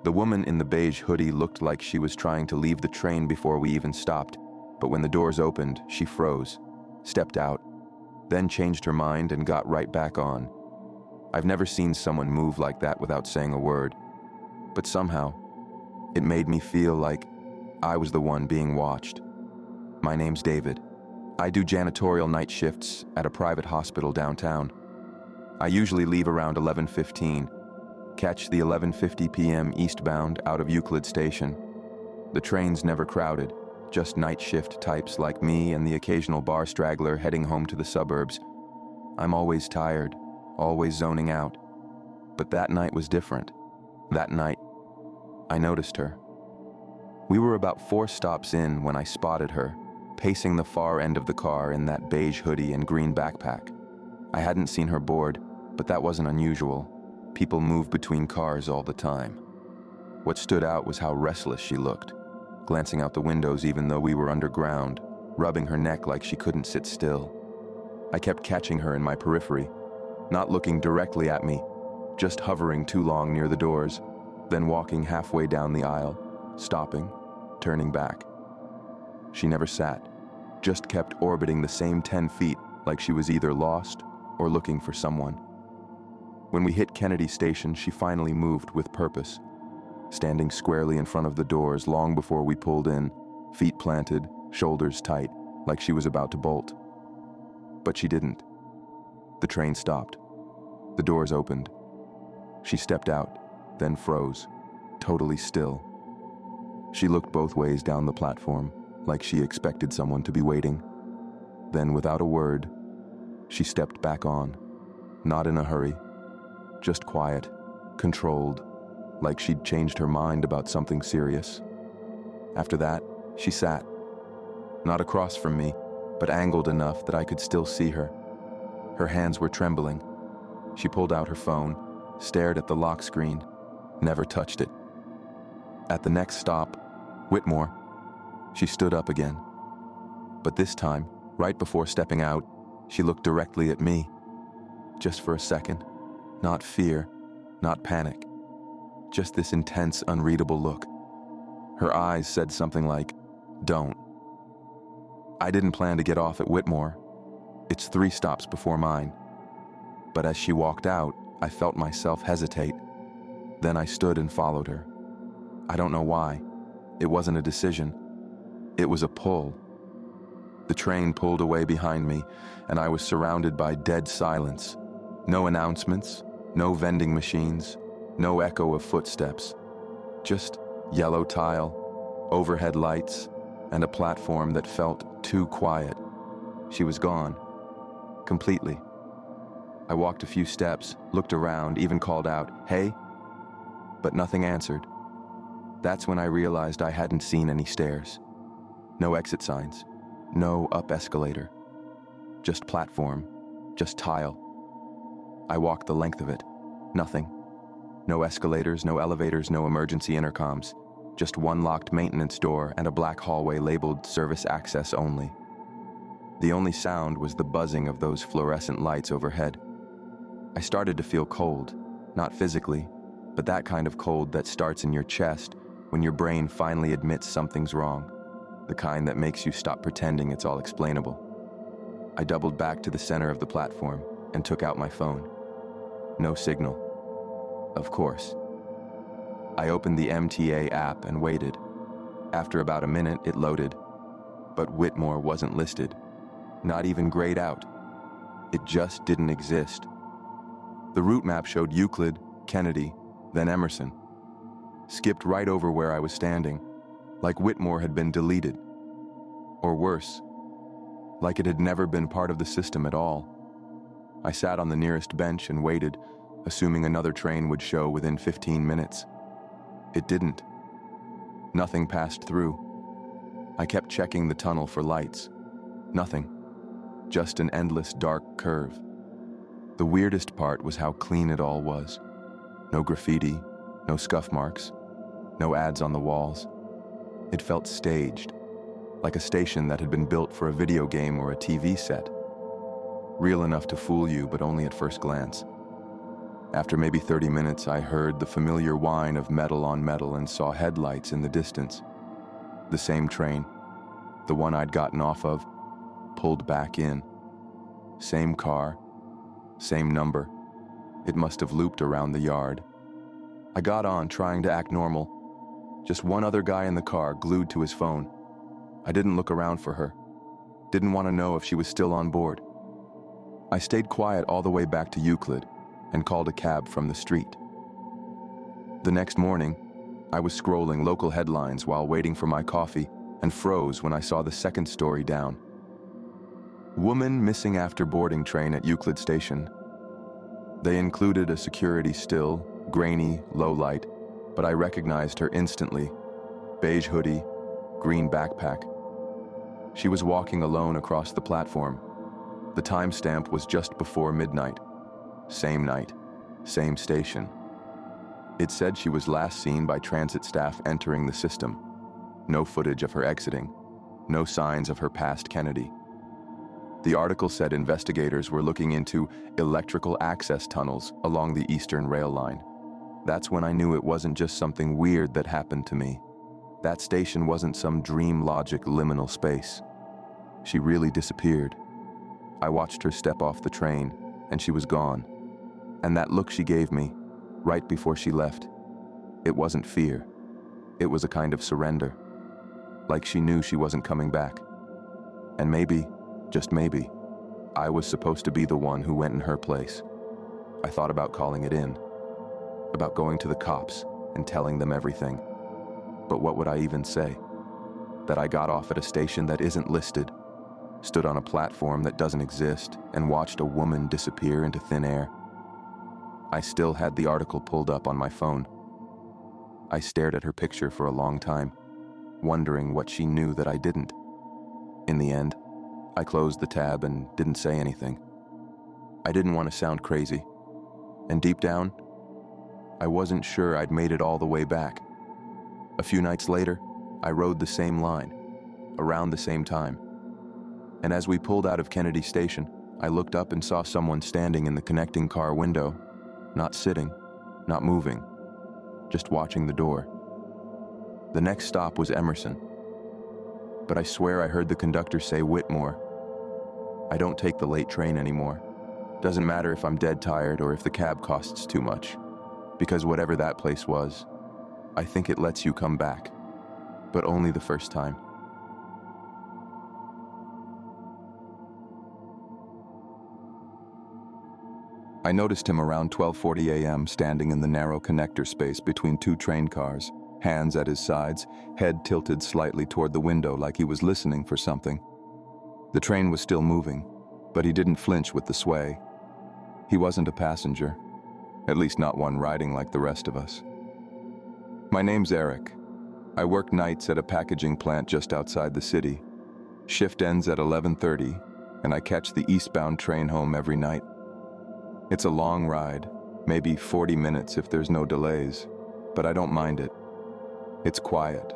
The woman in the beige hoodie looked like she was trying to leave the train before we even stopped, but when the doors opened, she froze, stepped out, then changed her mind and got right back on. I've never seen someone move like that without saying a word, but somehow, it made me feel like I was the one being watched. My name's David. I do janitorial night shifts at a private hospital downtown. I usually leave around 11:15, catch the 11:50 p.m. eastbound out of Euclid Station. The train's never crowded, just night shift types like me and the occasional bar straggler heading home to the suburbs. I'm always tired, always zoning out. But that night was different. That night, I noticed her. We were about 4 stops in when I spotted her, pacing the far end of the car in that beige hoodie and green backpack. I hadn't seen her board, but that wasn't unusual. People move between cars all the time. What stood out was how restless she looked, glancing out the windows even though we were underground, rubbing her neck like she couldn't sit still. I kept catching her in my periphery, not looking directly at me, just hovering too long near the doors, then walking halfway down the aisle, stopping, turning back. She never sat, just kept orbiting the same 10 feet like she was either lost or looking for someone. When we hit Kennedy Station, she finally moved with purpose, standing squarely in front of the doors long before we pulled in, feet planted, shoulders tight, like she was about to bolt. But she didn't. The train stopped. The doors opened. She stepped out, then froze, totally still. She looked both ways down the platform, like she expected someone to be waiting. Then, without a word, she stepped back on, not in a hurry, just quiet, controlled, like she'd changed her mind about something serious. After that, she sat, not across from me, but angled enough that I could still see her. Her hands were trembling. She pulled out her phone, stared at the lock screen, never touched it. At the next stop, Whitmore, she stood up again. But this time, right before stepping out, she looked directly at me. Just for a second. Not fear, not panic. Just this intense, unreadable look. Her eyes said something like, "Don't." I didn't plan to get off at Whitmore. It's 3 stops before mine. But as she walked out, I felt myself hesitate. Then I stood and followed her. I don't know why. It wasn't a decision. It was a pull. The train pulled away behind me, and I was surrounded by dead silence. No announcements, no vending machines, no echo of footsteps. Just yellow tile, overhead lights, and a platform that felt too quiet. She was gone. Completely. I walked a few steps, looked around, even called out, "Hey?" But nothing answered. That's when I realized I hadn't seen any stairs. No exit signs. No up escalator. Just platform. Just tile. I walked the length of it. Nothing. No escalators, no elevators, no emergency intercoms. Just one locked maintenance door and a black hallway labeled service access only. The only sound was the buzzing of those fluorescent lights overhead. I started to feel cold, not physically, but that kind of cold that starts in your chest when your brain finally admits something's wrong, the kind that makes you stop pretending it's all explainable. I doubled back to the center of the platform and took out my phone. No signal. Of course. I opened the MTA app and waited. After about a minute, it loaded. But Whitmore wasn't listed. Not even grayed out. It just didn't exist. The route map showed Euclid, Kennedy, then Emerson. Skipped right over where I was standing, like Whitmore had been deleted. Or worse, like it had never been part of the system at all. I sat on the nearest bench and waited, assuming another train would show within 15 minutes. It didn't. Nothing passed through. I kept checking the tunnel for lights. Nothing. Just an endless dark curve. The weirdest part was how clean it all was. No graffiti, no scuff marks, no ads on the walls. It felt staged, like a station that had been built for a video game or a TV set. Real enough to fool you, but only at first glance. After maybe 30 minutes, I heard the familiar whine of metal on metal and saw headlights in the distance. The same train, the one I'd gotten off of, pulled back in. Same car, same number. It must have looped around the yard. I got on, trying to act normal. Just one other guy in the car, glued to his phone. I didn't look around for her. Didn't want to know if she was still on board. I stayed quiet all the way back to Euclid and called a cab from the street. The next morning, I was scrolling local headlines while waiting for my coffee and froze when I saw the second story down. Woman missing after boarding train at Euclid Station. They included a security still, grainy, low light, but I recognized her instantly. Beige hoodie, green backpack. She was walking alone across the platform. The timestamp was just before midnight. Same night, same station. It said she was last seen by transit staff entering the system. No footage of her exiting. No signs of her past Kennedy. The article said investigators were looking into electrical access tunnels along the Eastern Rail line. That's when I knew it wasn't just something weird that happened to me. That station wasn't some dream logic liminal space. She really disappeared. I watched her step off the train, and she was gone. And that look she gave me, right before she left, it wasn't fear. It was a kind of surrender. Like she knew she wasn't coming back. And maybe, just maybe, I was supposed to be the one who went in her place. I thought about calling it in, about going to the cops and telling them everything. But what would I even say? That I got off at a station that isn't listed, stood on a platform that doesn't exist, and watched a woman disappear into thin air. I still had the article pulled up on my phone. I stared at her picture for a long time, wondering what she knew that I didn't. In the end, I closed the tab and didn't say anything. I didn't want to sound crazy. And deep down, I wasn't sure I'd made it all the way back. A few nights later, I rode the same line, around the same time. And as we pulled out of Kennedy Station, I looked up and saw someone standing in the connecting car window, not sitting, not moving, just watching the door. The next stop was Emerson. But I swear I heard the conductor say Whitmore. I don't take the late train anymore. Doesn't matter if I'm dead tired or if the cab costs too much. Because whatever that place was, I think it lets you come back. But only the first time. I noticed him around 12:40 a.m. standing in the narrow connector space between two train cars, hands at his sides, head tilted slightly toward the window like he was listening for something. The train was still moving, but he didn't flinch with the sway. He wasn't a passenger, at least not one riding like the rest of us. My name's Eric. I work nights at a packaging plant just outside the city. Shift ends at 11:30, and I catch the eastbound train home every night. It's a long ride, maybe 40 minutes if there's no delays, but I don't mind it. It's quiet,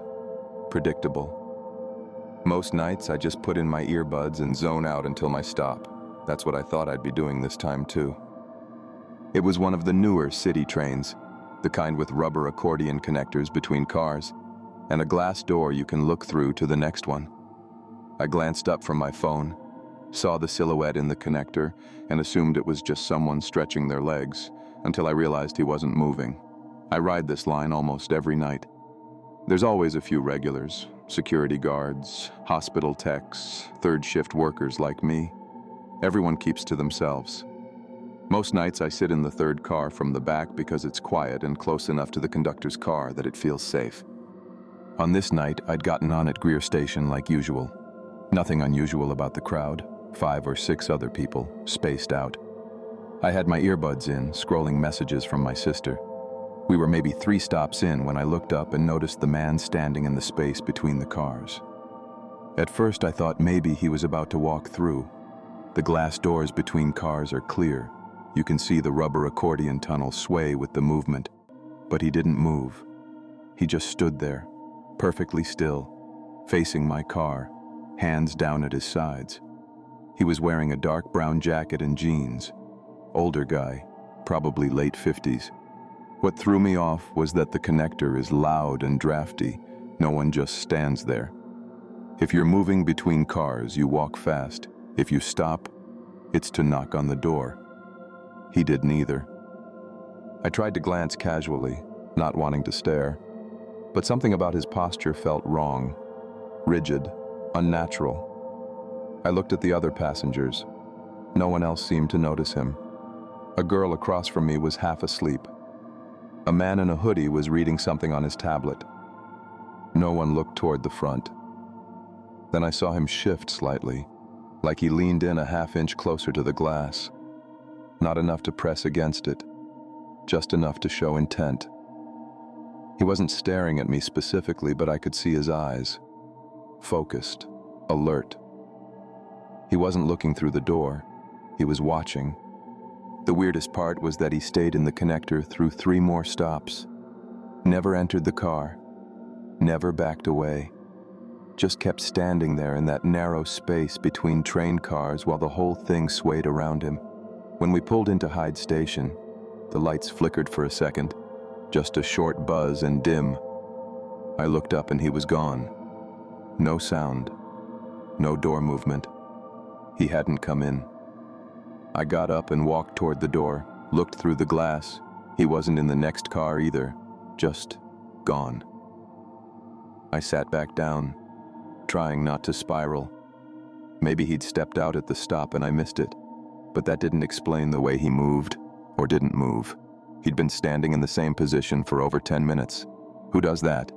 predictable. Most nights I just put in my earbuds and zone out until my stop. That's what I thought I'd be doing this time too. It was one of the newer city trains, the kind with rubber accordion connectors between cars, and a glass door you can look through to the next one. I glanced up from my phone, saw the silhouette in the connector, and assumed it was just someone stretching their legs, until I realized he wasn't moving. I ride this line almost every night. There's always a few regulars, security guards, hospital techs, third shift workers like me. Everyone keeps to themselves. Most nights I sit in the third car from the back because it's quiet and close enough to the conductor's car that it feels safe. On this night, I'd gotten on at Greer Station like usual. Nothing unusual about the crowd. 5 or 6 other people, spaced out. I had my earbuds in, scrolling messages from my sister. We were maybe 3 stops in when I looked up and noticed the man standing in the space between the cars. At first I thought maybe he was about to walk through. The glass doors between cars are clear. You can see the rubber accordion tunnel sway with the movement. But he didn't move. He just stood there, perfectly still, facing my car, hands down at his sides. He was wearing a dark brown jacket and jeans. Older guy, probably late 50s. What threw me off was that the connector is loud and drafty. No one just stands there. If you're moving between cars, you walk fast. If you stop, it's to knock on the door. He did neither. I tried to glance casually, not wanting to stare, but something about his posture felt wrong, rigid, unnatural. I looked at the other passengers. No one else seemed to notice him. A girl across from me was half asleep. A man in a hoodie was reading something on his tablet. No one looked toward the front. Then I saw him shift slightly, like he leaned in a half-inch closer to the glass. Not enough to press against it, just enough to show intent. He wasn't staring at me specifically, but I could see his eyes. Focused, alert. He wasn't looking through the door. He was watching. The weirdest part was that he stayed in the connector through 3 more stops. Never entered the car. Never backed away. Just kept standing there in that narrow space between train cars while the whole thing swayed around him. When we pulled into Hyde Station, the lights flickered for a second, just a short buzz and dim. I looked up and he was gone. No sound. No door movement. He hadn't come in. I got up and walked toward the door, looked through the glass. He wasn't in the next car either, just gone. I sat back down, trying not to spiral. Maybe he'd stepped out at the stop and I missed it, but that didn't explain the way he moved, or didn't move. He'd been standing in the same position for over 10 minutes. Who does that?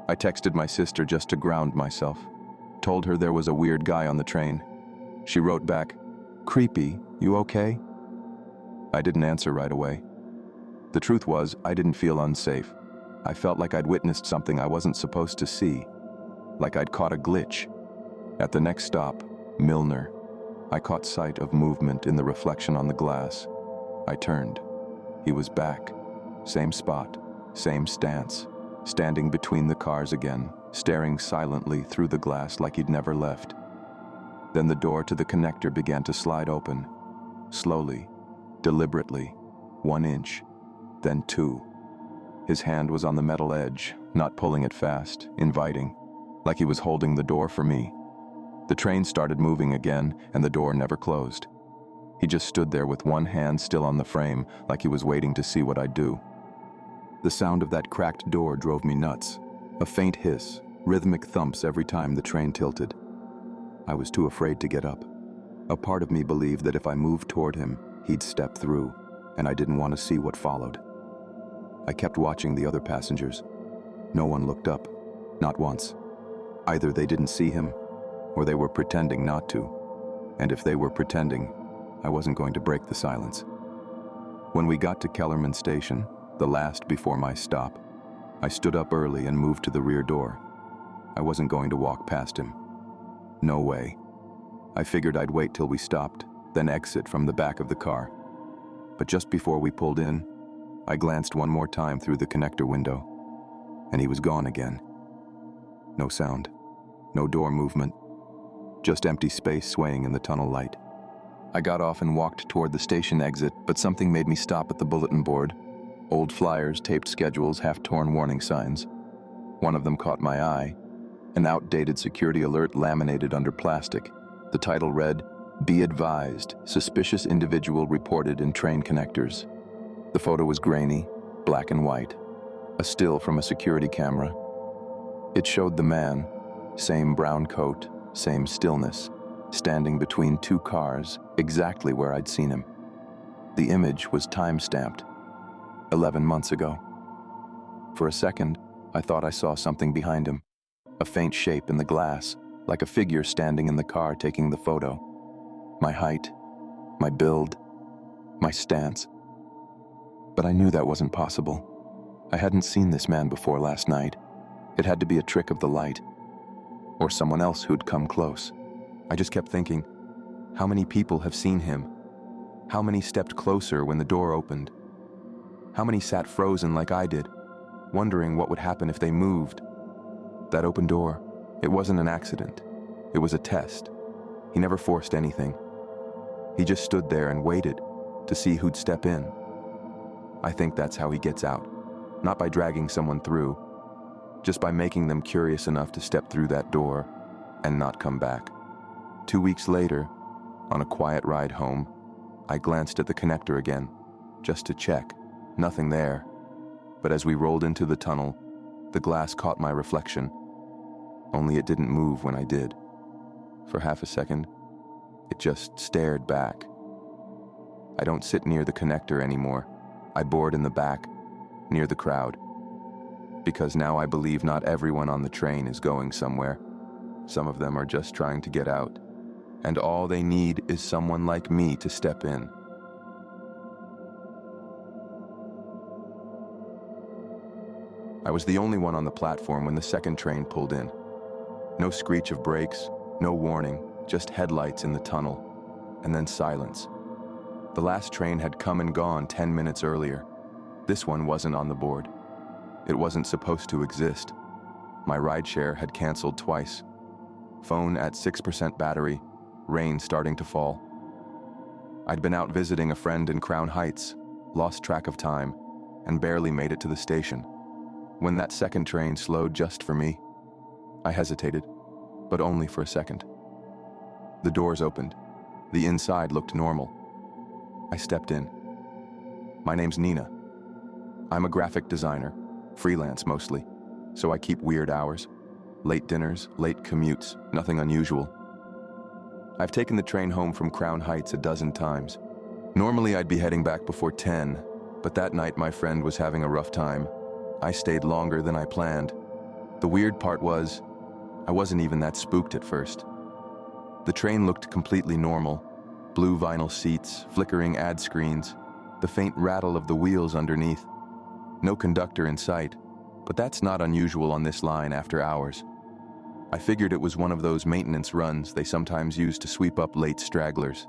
I texted my sister just to ground myself, told her there was a weird guy on the train. She wrote back, "Creepy, you okay?" I didn't answer right away. The truth was, I didn't feel unsafe. I felt like I'd witnessed something I wasn't supposed to see, like I'd caught a glitch. At the next stop, Milner, I caught sight of movement in the reflection on the glass. I turned. He was back. Same spot, same stance, standing between the cars again, staring silently through the glass like he'd never left. Then the door to the connector began to slide open, slowly, deliberately, 1 inch, then 2. His hand was on the metal edge, not pulling it fast, inviting, like he was holding the door for me. The train started moving again, and the door never closed. He just stood there with one hand still on the frame, like he was waiting to see what I'd do. The sound of that cracked door drove me nuts. A faint hiss, rhythmic thumps every time the train tilted. I was too afraid to get up. A part of me believed that if I moved toward him, he'd step through, and I didn't want to see what followed. I kept watching the other passengers. No one looked up, not once. Either they didn't see him, or they were pretending not to. And if they were pretending, I wasn't going to break the silence. When we got to Kellerman Station, the last before my stop, I stood up early and moved to the rear door. I wasn't going to walk past him. No way. I figured I'd wait till we stopped, then exit from the back of the car. But just before we pulled in, I glanced one more time through the connector window, and he was gone again. No sound, no door movement, just empty space swaying in the tunnel light. I got off and walked toward the station exit, but something made me stop at the bulletin board. Old flyers, taped schedules, half-torn warning signs. One of them caught my eye, an outdated security alert laminated under plastic. The title read, "Be advised, suspicious individual reported in train connectors." The photo was grainy, black and white, a still from a security camera. It showed the man, same brown coat, same stillness, standing between 2 cars, exactly where I'd seen him. The image was time-stamped, 11 months ago. For a second, I thought I saw something behind him, a faint shape in the glass, like a figure standing in the car taking the photo. My height, my build, my stance. But I knew that wasn't possible. I hadn't seen this man before last night. It had to be a trick of the light, or someone else who'd come close. I just kept thinking, how many people have seen him? How many stepped closer when the door opened? How many sat frozen like I did, wondering what would happen if they moved? That open door, it wasn't an accident. It was a test. He never forced anything. He just stood there and waited, to see who'd step in. I think that's how he gets out, not by dragging someone through, just by making them curious enough to step through that door and not come back. 2 weeks later, on a quiet ride home, I glanced at the connector again, just to check. Nothing there. But as we rolled into the tunnel, the glass caught my reflection. Only it didn't move when I did. For half a second, it just stared back. I don't sit near the connector anymore. I board in the back, near the crowd. Because now I believe not everyone on the train is going somewhere. Some of them are just trying to get out. And all they need is someone like me to step in. I was the only one on the platform when the second train pulled in. No screech of brakes, no warning, just headlights in the tunnel, and then silence. The last train had come and gone 10 minutes earlier. This one wasn't on the board. It wasn't supposed to exist. My rideshare had canceled twice. Phone at 6% battery, rain starting to fall. I'd been out visiting a friend in Crown Heights, lost track of time, and barely made it to the station. When that second train slowed just for me, I hesitated, but only for a second. The doors opened. The inside looked normal. I stepped in. My name's Nina. I'm a graphic designer, freelance mostly, so I keep weird hours. Late dinners, late commutes, nothing unusual. I've taken the train home from Crown Heights a dozen times. Normally I'd be heading back before 10, but that night my friend was having a rough time. I stayed longer than I planned. The weird part was, I wasn't even that spooked at first. The train looked completely normal. Blue vinyl seats, flickering ad screens, the faint rattle of the wheels underneath. No conductor in sight, but that's not unusual on this line after hours. I figured it was one of those maintenance runs they sometimes use to sweep up late stragglers.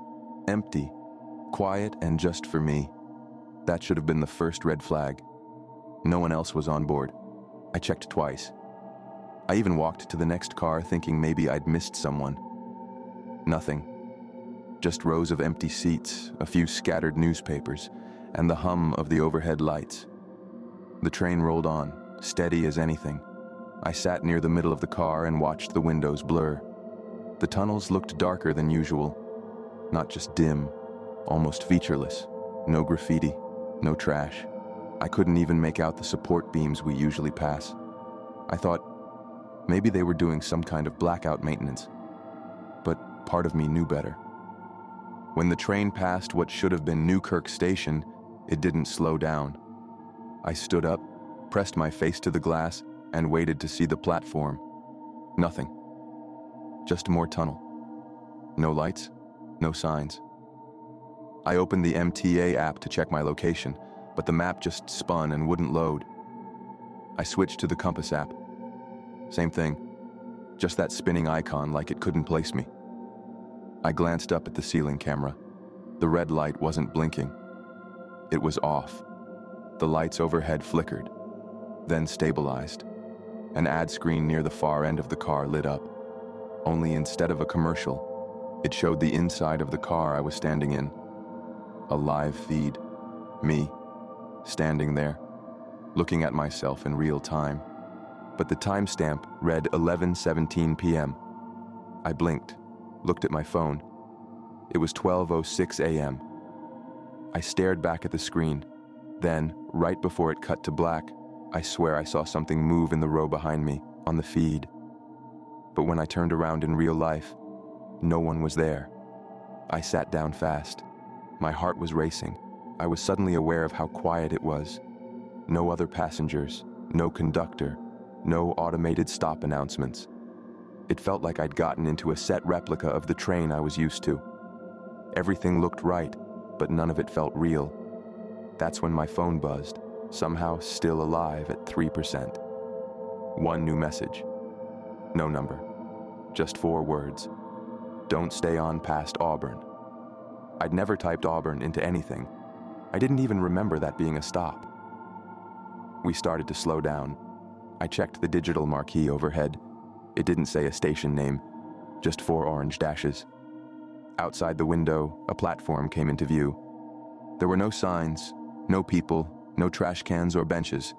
Empty, quiet, and just for me. That should have been the first red flag. No one else was on board. I checked twice. I even walked to the next car thinking maybe I'd missed someone. Nothing. Just rows of empty seats, a few scattered newspapers, and the hum of the overhead lights. The train rolled on, steady as anything. I sat near the middle of the car and watched the windows blur. The tunnels looked darker than usual. Not just dim, almost featureless. No graffiti, no trash. I couldn't even make out the support beams we usually pass. I thought maybe they were doing some kind of blackout maintenance. But part of me knew better. When the train passed what should have been Newkirk Station, it didn't slow down. I stood up, pressed my face to the glass, and waited to see the platform. Nothing. Just more tunnel. No lights, no signs. I opened the MTA app to check my location, but the map just spun and wouldn't load. I switched to the compass app. Same thing, just that spinning icon like it couldn't place me. I glanced up at the ceiling camera. The red light wasn't blinking. It was off. The lights overhead flickered, then stabilized. An ad screen near the far end of the car lit up. Only instead of a commercial, it showed the inside of the car I was standing in. A live feed. Me, standing there, looking at myself in real time. But the timestamp read 11:17 p.m. I blinked, looked at my phone. It was 12:06 a.m. I stared back at the screen. Then, right before it cut to black, I swear I saw something move in the row behind me, on the feed. But when I turned around in real life, no one was there. I sat down fast. My heart was racing. I was suddenly aware of how quiet it was. No other passengers, no conductor, no automated stop announcements. It felt like I'd gotten into a set replica of the train I was used to. Everything looked right, but none of it felt real. That's when my phone buzzed, somehow still alive at 3%. One new message. No number. Just 4 words. Don't stay on past Auburn. I'd never typed Auburn into anything. I didn't even remember that being a stop. We started to slow down. I checked the digital marquee overhead. It didn't say a station name, just 4 orange dashes. Outside the window, a platform came into view. There were no signs, no people, no trash cans or benches,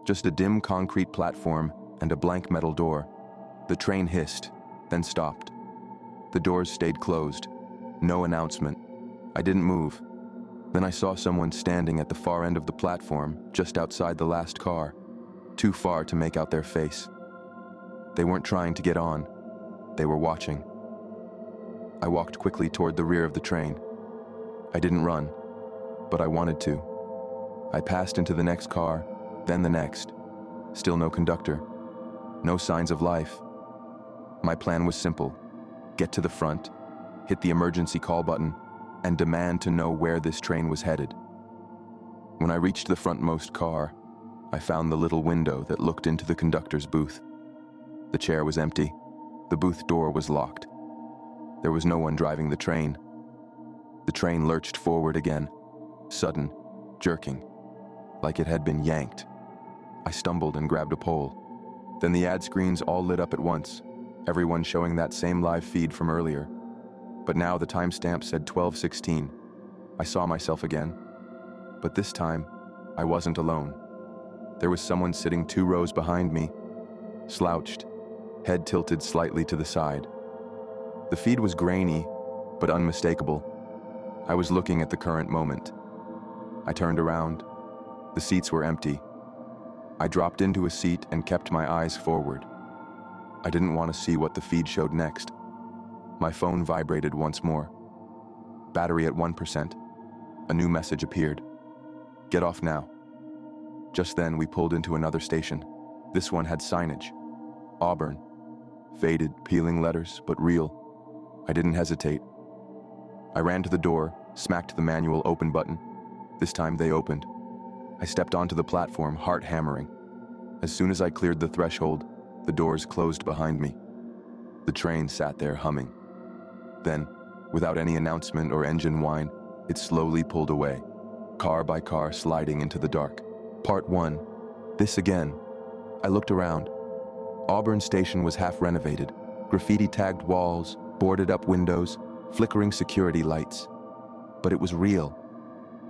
just a dim concrete platform and a blank metal door. The train hissed, then stopped. The doors stayed closed. No announcement. I didn't move. Then I saw someone standing at the far end of the platform, just outside the last car, too far to make out their face. They weren't trying to get on. They were watching. I walked quickly toward the rear of the train. I didn't run, but I wanted to. I passed into the next car, then the next. Still no conductor. No signs of life. My plan was simple. Get to the front, hit the emergency call button, and demand to know where this train was headed. When I reached the frontmost car, I found the little window that looked into the conductor's booth. The chair was empty. The booth door was locked. There was no one driving the train. The train lurched forward again, sudden, jerking, like it had been yanked. I stumbled and grabbed a pole. Then the ad screens all lit up at once, everyone showing that same live feed from earlier. But now the timestamp said 12:16. I saw myself again. But this time, I wasn't alone. There was someone sitting 2 rows behind me, slouched, head tilted slightly to the side. The feed was grainy, but unmistakable. I was looking at the current moment. I turned around. The seats were empty. I dropped into a seat and kept my eyes forward. I didn't want to see what the feed showed next. My phone vibrated once more. Battery at 1%. A new message appeared. Get off now. Just then, we pulled into another station. This one had signage. Auburn. Faded, peeling letters, but real. I didn't hesitate. I ran to the door, smacked the manual open button. This time they opened. I stepped onto the platform, heart hammering. As soon as I cleared the threshold, the doors closed behind me. The train sat there humming. Then, without any announcement or engine whine, it slowly pulled away, car by car sliding into the dark. Part 1. This again. I looked around. Auburn Station was half renovated. Graffiti-tagged walls, boarded-up windows, flickering security lights. But it was real.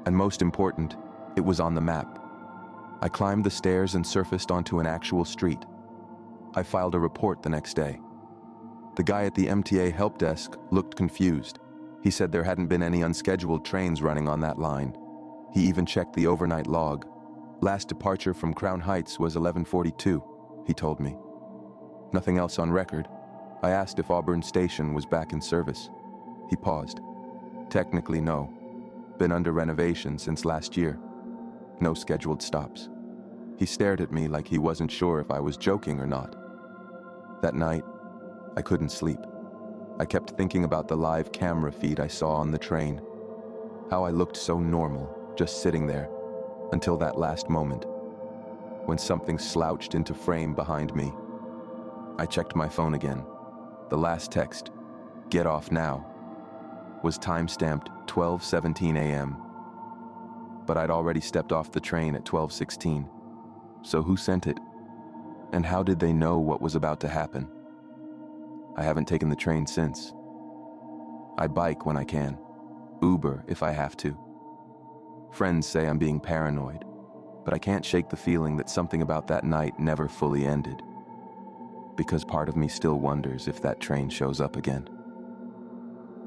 And most important, it was on the map. I climbed the stairs and surfaced onto an actual street. I filed a report the next day. The guy at the MTA help desk looked confused. He said there hadn't been any unscheduled trains running on that line. He even checked the overnight log. Last departure from Crown Heights was 11:42, he told me. Nothing else on record. I asked if Auburn Station was back in service. He paused. Technically, no. Been under renovation since last year. No scheduled stops. He stared at me like he wasn't sure if I was joking or not. That night, I couldn't sleep. I kept thinking about the live camera feed I saw on the train. How I looked so normal, just sitting there, until that last moment, when something slouched into frame behind me. I checked my phone again. The last text, "Get off now," was time-stamped 12:17 a.m. But I'd already stepped off the train at 12:16. So who sent it? And how did they know what was about to happen? I haven't taken the train since. I bike when I can. Uber if I have to. Friends say I'm being paranoid, but I can't shake the feeling that something about that night never fully ended. Because part of me still wonders if that train shows up again.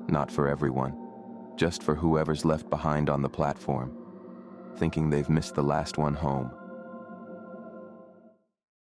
Not for everyone, just for whoever's left behind on the platform, thinking they've missed the last one home.